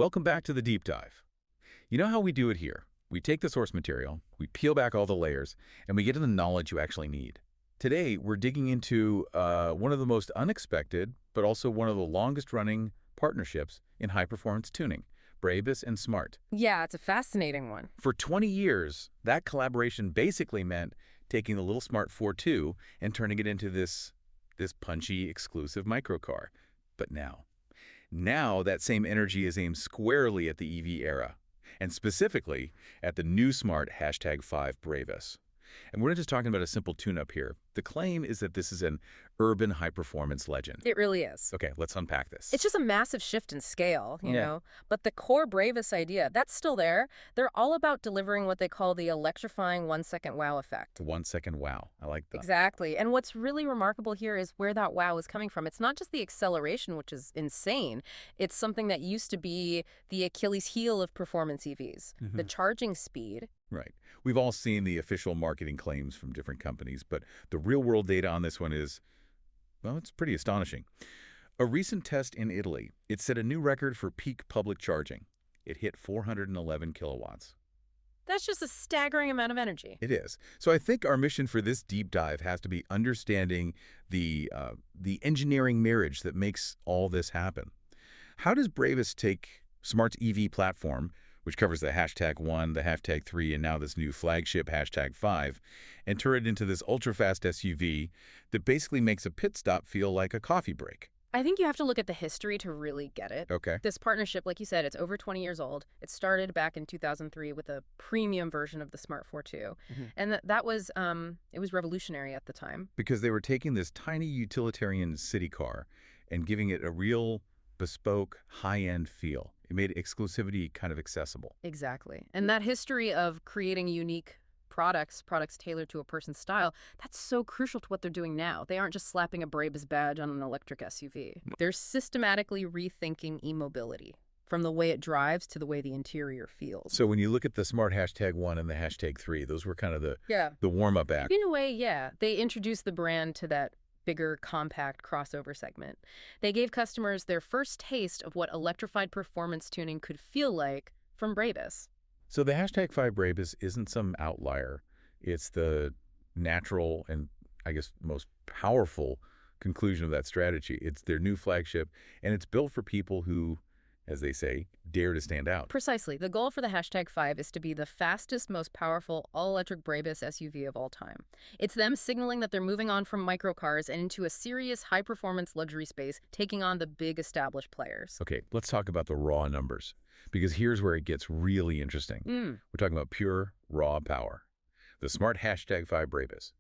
Welcome back to the deep dive. You know how we do it here. We take the source material, we peel back all the layers, and we get to the knowledge you actually need. Today, we're digging into one of the most unexpected, but also one of the longest-running partnerships in high-performance tuning, BRABUS and Smart. Yeah, it's a fascinating one. For 20 years, that collaboration basically meant taking the little Smart 4.2 and turning it into this punchy, exclusive microcar. But now that same energy is aimed squarely at the EV era, and specifically at the new Smart #5 BRABUS. And we're not just talking about a simple tune-up here. The claim is that this is an urban high-performance legend. It really is. Okay, let's unpack this. It's just a massive shift in scale, you Yeah. know? But the core BRAVUS idea, that's still there. They're all about delivering what they call the electrifying 1-second wow effect. 1 second wow. I like that. Exactly. And what's really remarkable here is where that wow is coming from. It's not just the acceleration, which is insane. It's something that used to be the Achilles heel of performance EVs. The charging speed. Right. We've all seen the official marketing claims from different companies, but the real-world data on this one is, well, it's pretty astonishing. A recent test in Italy, it set a new record for peak public charging. It hit 411 kilowatts. That's just a staggering amount of energy. It is. So I think our mission for this deep dive has to be understanding the engineering marriage that makes all this happen. How does BRABUS take Smart's EV platform, which covers the #1, the #3, and now this new flagship #5, and turn it into this ultra-fast SUV that basically makes a pit stop feel like a coffee break? I think you have to look at the history to really get it. Okay. This partnership, like you said, it's over 20 years old. It started back in 2003 with a premium version of the Smart 4.2. And that was, it was revolutionary at the time. Because they were taking this tiny utilitarian city car and giving it a real bespoke, high-end feel. It made exclusivity kind of accessible. Exactly. And that history of creating unique products tailored to a person's style, that's so crucial to what they're doing now. They aren't just slapping a BRABUS badge on an electric SUV. They're systematically rethinking e-mobility, from the way it drives to the way the interior feels. So when you look at the Smart #1 and the #3, those were kind of the warm-up act. In a way, yeah. They introduced the brand to that bigger, compact crossover segment. They gave customers their first taste of what electrified performance tuning could feel like from BRABUS. So the #5 BRABUS isn't some outlier. It's the natural and, I guess, most powerful conclusion of that strategy. It's their new flagship, and it's built for people who, as they say, dare to stand out. Precisely. The goal for the #5 is to be the fastest, most powerful, all-electric BRABUS SUV of all time. It's them signaling that they're moving on from microcars and into a serious high-performance luxury space, taking on the big established players. Okay, let's talk about the raw numbers, because here's where it gets really interesting. We're talking about pure, raw power. The Smart #5 BRABUS.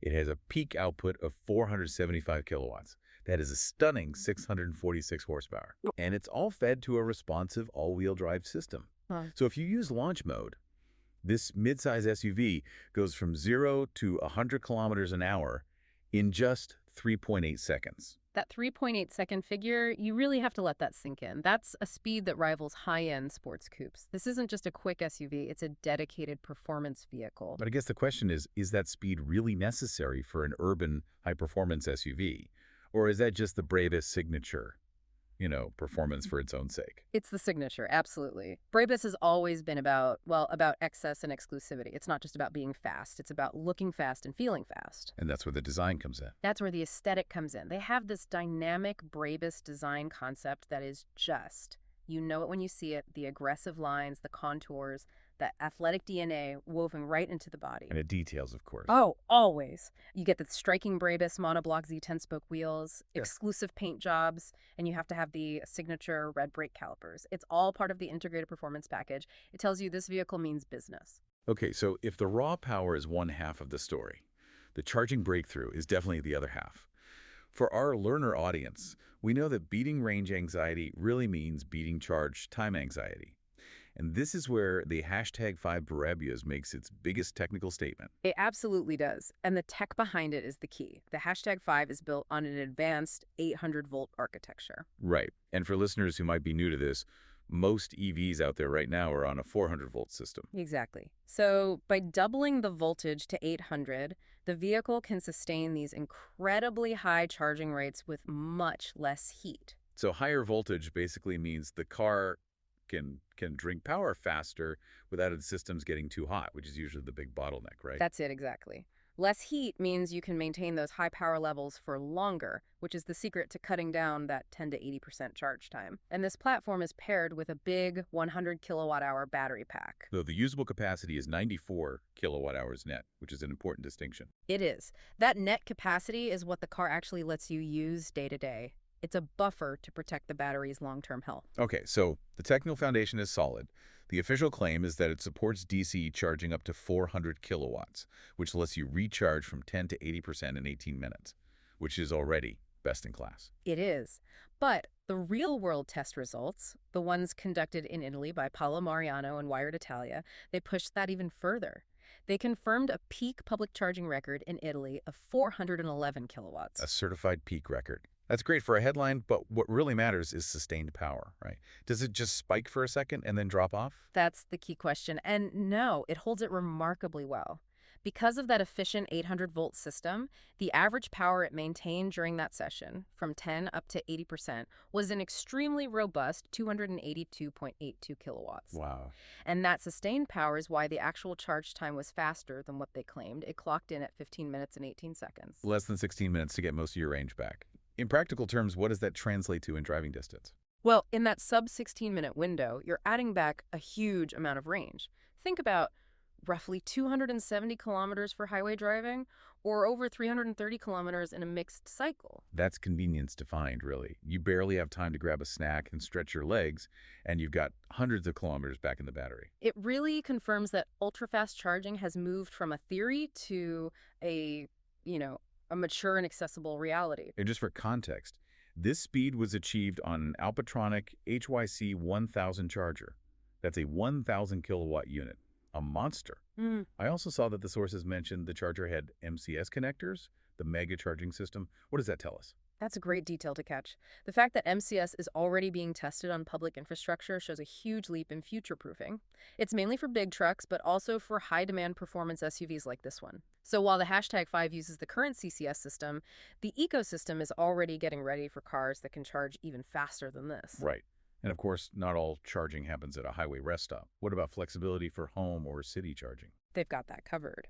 It has a peak output of 475 kilowatts. That is a stunning 646 horsepower. And it's all fed to a responsive all-wheel drive system. So if you use launch mode, this midsize SUV goes from 0 to 100 kilometers an hour in just 3.8 seconds. That 3.8-second figure, you really have to let that sink in. That's a speed that rivals high-end sports coupes. This isn't just a quick SUV, it's a dedicated performance vehicle. But I guess the question is that speed really necessary for an urban high-performance SUV? Or is that just the BRABUS signature, performance for its own sake? It's the signature, absolutely. BRABUS has always been about excess and exclusivity. It's not just about being fast. It's about looking fast and feeling fast. And that's where the design comes in. That's where the aesthetic comes in. They have this dynamic BRABUS design concept that is just, you know it when you see it, the aggressive lines, the contours, the athletic DNA woven right into the body. And the details, of course. Oh, always. You get the striking BRABUS monoblock Z10-spoke wheels, exclusive paint jobs, and you have to have the signature red brake calipers. It's all part of the integrated performance package. It tells you this vehicle means business. Okay, so if the raw power is one half of the story, the charging breakthrough is definitely the other half. For our learner audience, we know that beating range anxiety really means beating charge time anxiety. And this is where the #5 BRABUS makes its biggest technical statement. It absolutely does. And the tech behind it is the key. The #5 is built on an advanced 800-volt architecture. Right. And for listeners who might be new to this, most EVs out there right now are on a 400-volt system. Exactly. So by doubling the voltage to 800, the vehicle can sustain these incredibly high charging rates with much less heat. So higher voltage basically means the car can drink power faster without the systems getting too hot, which is usually the big bottleneck, right? That's it, exactly. Less heat means you can maintain those high power levels for longer, which is the secret to cutting down that 10 to 80% charge time. And this platform is paired with a big 100 kilowatt hour battery pack. Though the usable capacity is 94 kilowatt hours net, which is an important distinction. It is. That net capacity is what the car actually lets you use day to day. It's a buffer to protect the battery's long-term health. Okay, so the technical foundation is solid. The official claim is that it supports DC charging up to 400 kilowatts, which lets you recharge from 10 to 80% in 18 minutes, which is already best in class. It is. But the real-world test results, the ones conducted in Italy by Paolo Mariano and Wired Italia, they pushed that even further. They confirmed a peak public charging record in Italy of 411 kilowatts. A certified peak record. That's great for a headline, but what really matters is sustained power, right? Does it just spike for a second and then drop off? That's the key question. And no, it holds it remarkably well. Because of that efficient 800-volt system, the average power it maintained during that session, from 10 up to 80%, was an extremely robust 282.82 kilowatts. Wow. And that sustained power is why the actual charge time was faster than what they claimed. It clocked in at 15 minutes and 18 seconds. Less than 16 minutes to get most of your range back. In practical terms, what does that translate to in driving distance? Well, in that sub-16-minute window, you're adding back a huge amount of range. Think about roughly 270 kilometers for highway driving, or over 330 kilometers in a mixed cycle. That's convenience defined, really. You barely have time to grab a snack and stretch your legs, and you've got hundreds of kilometers back in the battery. It really confirms that ultra-fast charging has moved from a theory to a mature and accessible reality. And just for context, this speed was achieved on an Alpatronic HYC 1000 charger. That's a 1,000 kilowatt unit. A monster. I also saw that the sources mentioned the charger had MCS connectors, the mega charging system. What does that tell us? That's a great detail to catch. The fact that MCS is already being tested on public infrastructure shows a huge leap in future-proofing. It's mainly for big trucks, but also for high-demand performance SUVs like this one. So while the hashtag 5 uses the current CCS system, the ecosystem is already getting ready for cars that can charge even faster than this. Right. And of course, not all charging happens at a highway rest stop. What about flexibility for home or city charging? They've got that covered.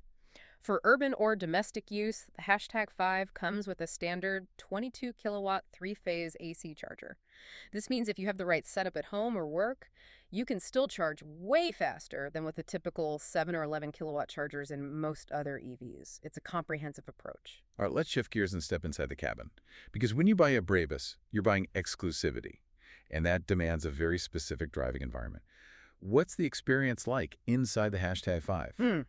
For urban or domestic use, the hashtag 5 comes with a standard 22 kilowatt 3-phase AC charger. This means if you have the right setup at home or work, you can still charge way faster than with the typical 7 or 11 kilowatt chargers in most other EVs. It's a comprehensive approach. All right, let's shift gears and step inside the cabin. Because when you buy a BRABUS, you're buying exclusivity, and that demands a very specific driving environment. What's the experience like inside the hashtag 5?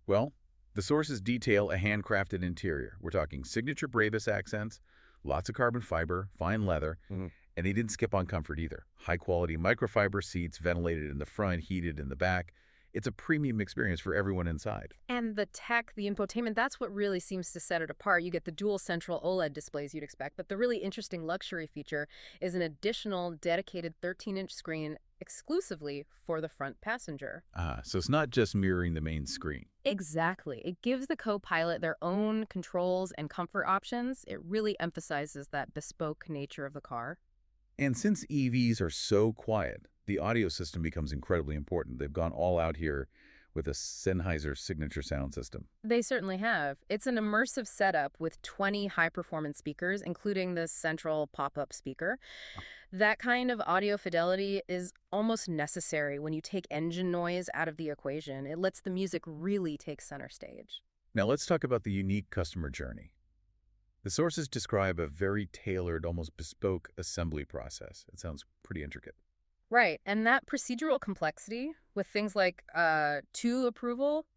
Well, the sources detail a handcrafted interior. We're talking signature BRABUS accents, lots of carbon fiber, fine leather, and they didn't skip on comfort either. High-quality microfiber seats, ventilated in the front, heated in the back. It's a premium experience for everyone inside. And the tech, the infotainment, that's what really seems to set it apart. You get the dual central OLED displays you'd expect, but the really interesting luxury feature is an additional dedicated 13-inch screen exclusively for the front passenger. So it's not just mirroring the main screen. Exactly. It gives the co-pilot their own controls and comfort options. It really emphasizes that bespoke nature of the car. And since EVs are so quiet, the audio system becomes incredibly important. They've gone all out here with a Sennheiser signature sound system. They certainly have. It's an immersive setup with 20 high-performance speakers, including the central pop-up speaker. That kind of audio fidelity is almost necessary when you take engine noise out of the equation. It lets the music really take center stage. Now let's talk about the unique customer journey. The sources describe a very tailored, almost bespoke assembly process. It sounds pretty intricate. Right, and that procedural complexity with things like TÜV approval,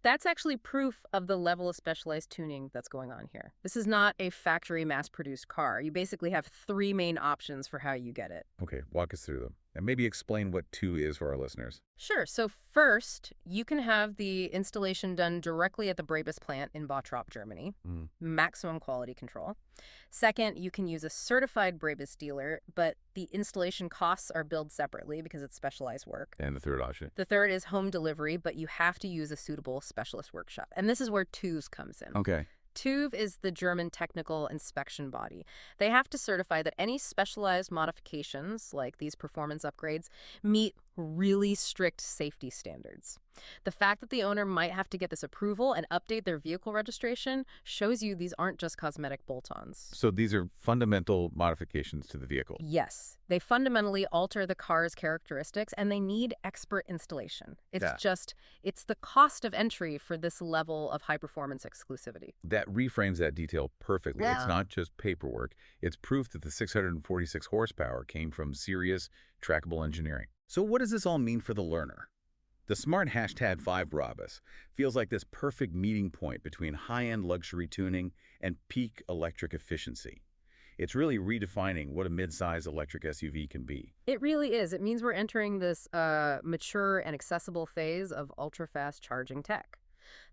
that's actually proof of the level of specialized tuning that's going on here. This is not a factory mass-produced car. You basically have 3 main options for how you get it. Okay, walk us through them. And maybe explain what TÜV is for our listeners. Sure. So first, you can have the installation done directly at the BRABUS plant in Bottrop, Germany. Maximum quality control. Second, you can use a certified BRABUS dealer, but the installation costs are billed separately because it's specialized work. And the third option? The third is home delivery, but you have to use a suitable specialist workshop. And this is where TÜV's comes in. Okay. TÜV is the German technical inspection body. They have to certify that any specialized modifications, like these performance upgrades, meet really strict safety standards. The fact that the owner might have to get this approval and update their vehicle registration shows you these aren't just cosmetic bolt-ons. So these are fundamental modifications to the vehicle. Yes, they fundamentally alter the car's characteristics, and they need expert installation. It's the cost of entry for this level of high-performance exclusivity. That reframes that detail perfectly. It's Yeah. not just paperwork. It's proof that the 646 horsepower came from serious, trackable engineering. So what does this all mean for the learner? The smart #5 BRABUS feels like this perfect meeting point between high-end luxury tuning and peak electric efficiency. It's really redefining what a mid-size electric SUV can be. It really is. It means we're entering this mature and accessible phase of ultra-fast charging tech.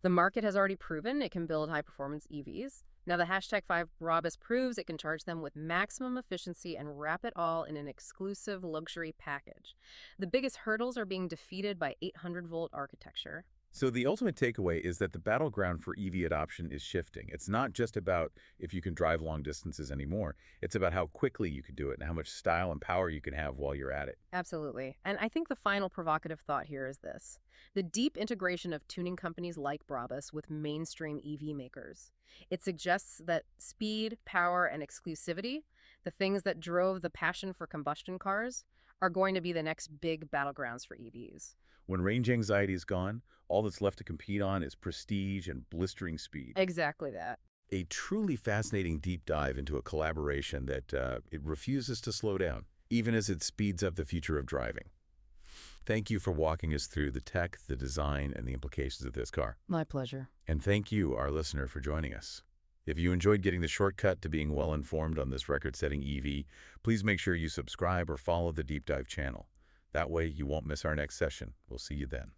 The market has already proven it can build high-performance EVs. Now, the #5 BRABUS proves it can charge them with maximum efficiency and wrap it all in an exclusive luxury package. The biggest hurdles are being defeated by 800-volt architecture. So the ultimate takeaway is that the battleground for EV adoption is shifting. It's not just about if you can drive long distances anymore. It's about how quickly you can do it and how much style and power you can have while you're at it. Absolutely. And I think the final provocative thought here is this: the deep integration of tuning companies like BRABUS with mainstream EV makers. It suggests that speed, power, and exclusivity, the things that drove the passion for combustion cars, are going to be the next big battlegrounds for EVs. When range anxiety is gone, all that's left to compete on is prestige and blistering speed. Exactly that. A truly fascinating deep dive into a collaboration that it refuses to slow down, even as it speeds up the future of driving. Thank you for walking us through the tech, the design, and the implications of this car. My pleasure. And thank you, our listener, for joining us. If you enjoyed getting the shortcut to being well-informed on this record-setting EV, please make sure you subscribe or follow the Deep Dive channel. That way you won't miss our next session. We'll see you then.